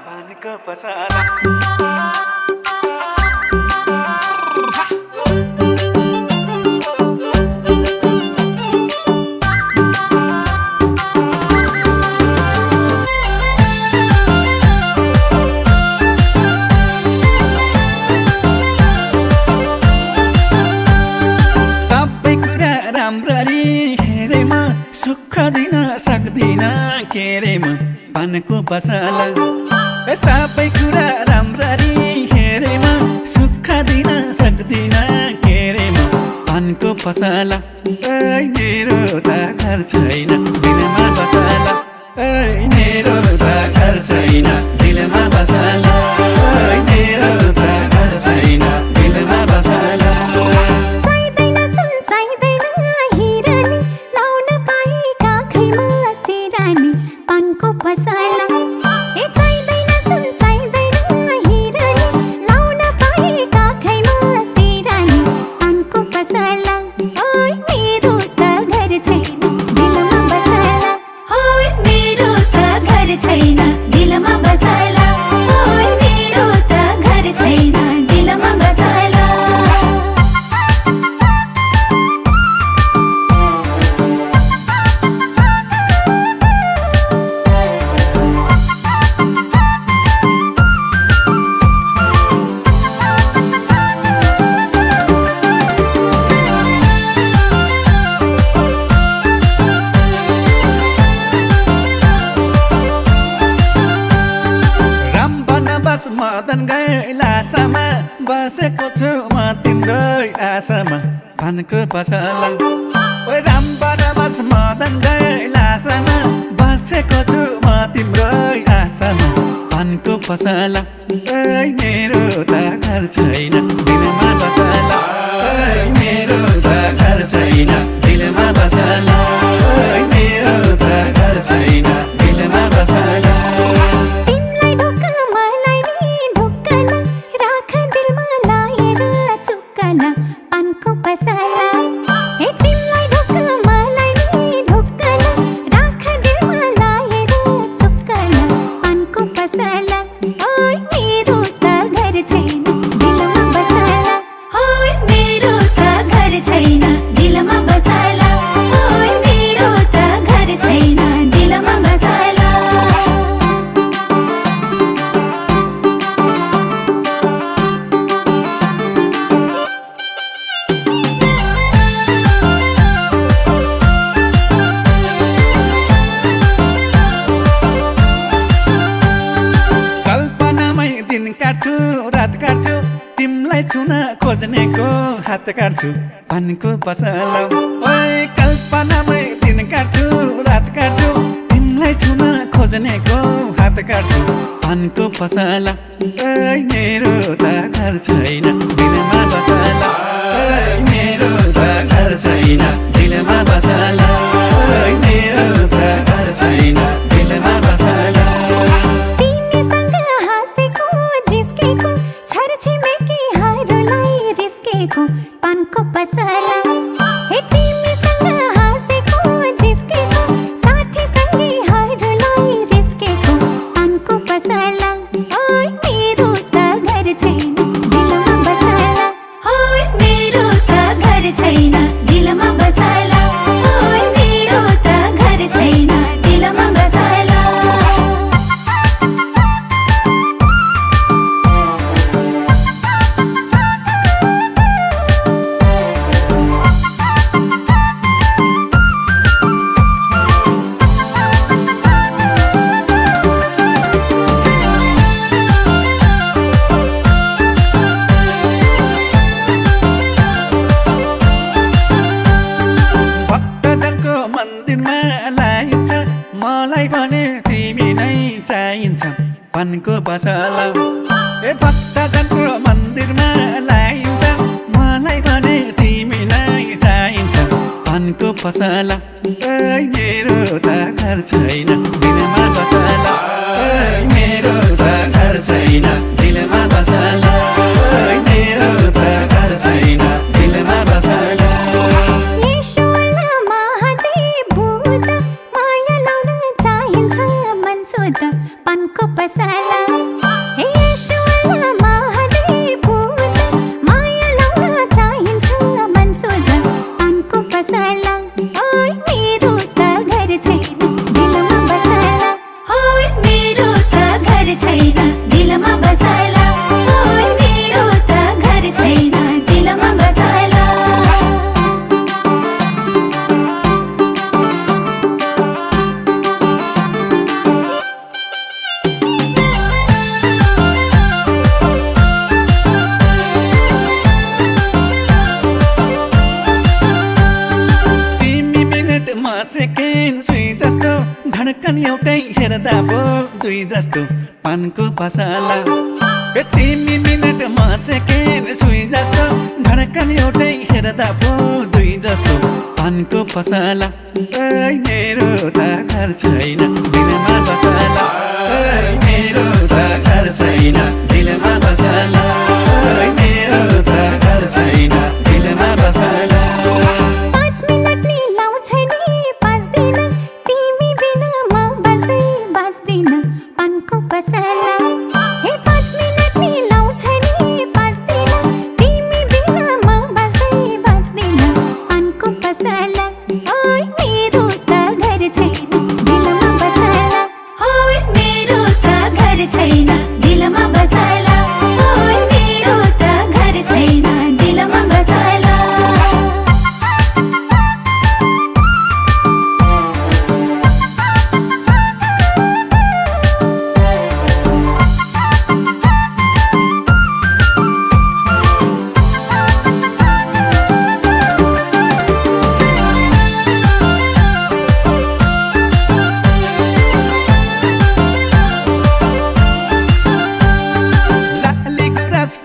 पानीको पसला सुख दिन सक्दिन के रे म पानको पसला सबै कुरा राम्ररी हेरे म सुख दिन सक्दिन के रे म पानको पसला मेरो त घर छैन दिलमा बसला मेरो त घर छैन दिलमा बसला मेरो त घर छैन दिलमा बसला मदन गैलासामा बसेको छु म तिम्रो आशामा पानको पसला राम बनवास मदन गैलासामा बसेको छु म तिम्रो आशामा पानको पसला मेरो त घर छैन दिलमा बसला मेरो त घर छैन दिलमा बसला मेरो त घर छैन दिलमा बसला रात काट्छु तिमलाई छुन खोज्नेको हात काट्छु पानीको पसला कल्पनामै दिन काट्छु रात काट्छु तिमलाई छुन खोज्नेको हात काट्छु पानीको पसला मेरो त घर छैन दिलमा बसला मेरो त घर छैन दिलमा बसला मेरो त घर छैन दिलमा बसला पानको पसला तिमीसँग हाँसेको जिस्केको साथी सँगै हरूलाई रिस्केको पानको पसला मेरो त घर छैन दिलमा बसला मेरो त घर छैन दिलमा बसला मेरो त घर छैन दिलमा बसला मलाई भने तिमी नै चाहिन्छ पानको पसला भक्तजनको मन्दिरमा लाइन्छ मलाई भने तिमी नै चाहिन्छ पानको पसला मेरो त घर छैन दिलमा बसला मेरो त घर छैन दिलमा बसला मेरो त घर छैन हेर्दा पो दुई जस्तो पानको पसला तिमी मिनट म सेकेन्ड सुई जस्तो धडकन एउटै हेर्दा पो दुई जस्तो पानको पसला मेरो त घर छैन दिलमा बसला मेरो त घर छैन दिलमा बसला मेरो त घर छैन दिलमा बसला 5 मिनट नि लाउँछ नि 5 दिन तिमी बिना म बस्दैन पानको पसला हे 5 मिनट नि लाउँछ नि 5 दिन तिमी बिना म बस्दैन पानको पसला ओइ मेरो त घर छैन दिलमा बसला ओइ मेरो त घर छैन दिलमा बसला ओइ मेरो त घर छैन दिलमा बसला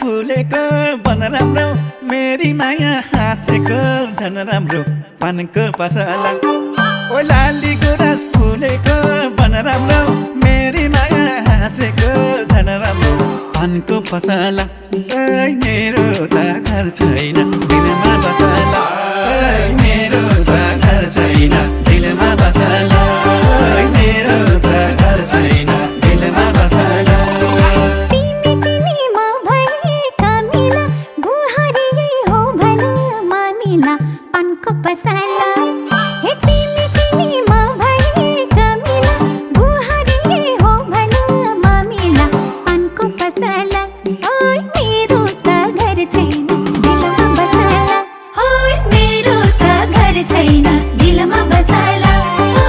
फुलेको बन राम्रो मेरी माया हाँसेको झन राम्रो पानको पसला ओ लाली गुराँस फुलेको बन राम्रो मेरी माया हाँसेको झन राम्रो पानको पसला मेरो त घर छैन दिलमा बसला मेरो त घर छैन दिलमा बसला मेरो त घर छैन दिलमा बसला पानको पसला हे तिमी चिनी म भए कमिला बुहारी हो भन मामिला पानको पसला ओइ मेरो त घर छैन दिलमा बसला ओइ मेरो त घर छैन दिलमा बसला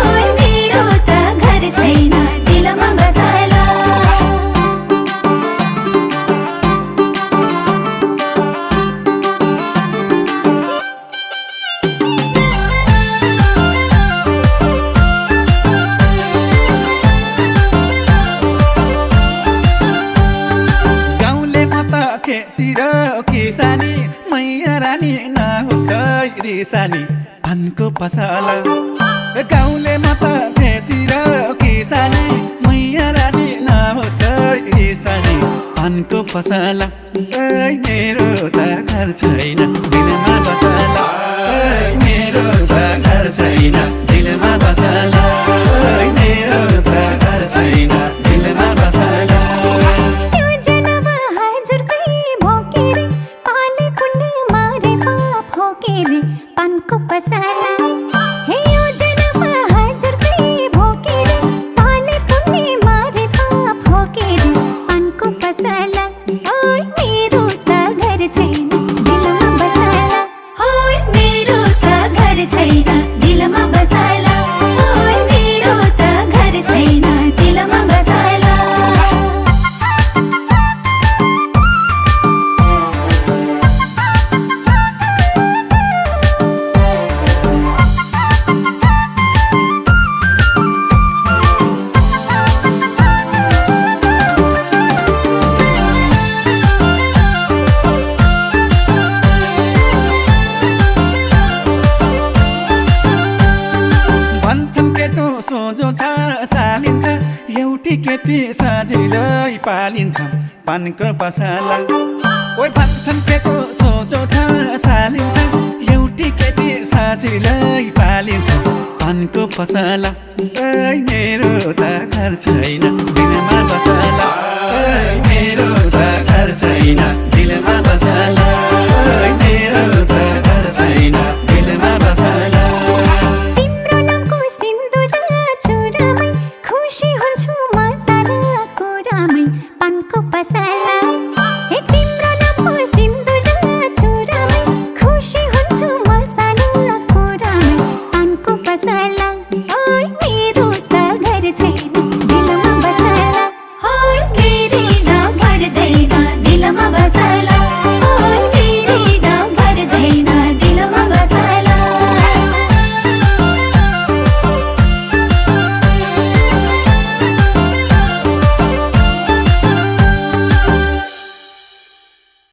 ओइ मेरो त घर छैन दिलमा बसला खेतिर किसानी मैया रानी नहोस् रिसानी पानको पसला गाउँले म त खेतिर किसानी मैया रानी नहोस् रिसानी पानको पसला मेरो त घर छैन दिलमा बसला मेरो त घर छैन दिलमा बसला मेरो त घर छैन दिलमा बसला पानको पसला हे योजना हजुर कई भोकेरे पाले पुण्य मारे पाप होकेरे पानको पसला ओइ मेरो त घर छैन दिलमा बसला ओइ मेरो त घर छैन दिलमा बसला ओइ मेरो त घर छैन दिलमा बसला सोझो छ चालिन्छ एउटी केटी सजिलै पालिन्छ पानको पसला ओइ भन्छन् केटो सोझो छ चालिन्छ एउटी केटी सजिलै पालिन्छ पानको पसला मेरो त घर छैन दिलमा बसला मेरो त घर छैन दिलमा बसला मेरो त घर छैन दिलमा बसला खुशी हुन्छु म सारा कुरामै पानको पसला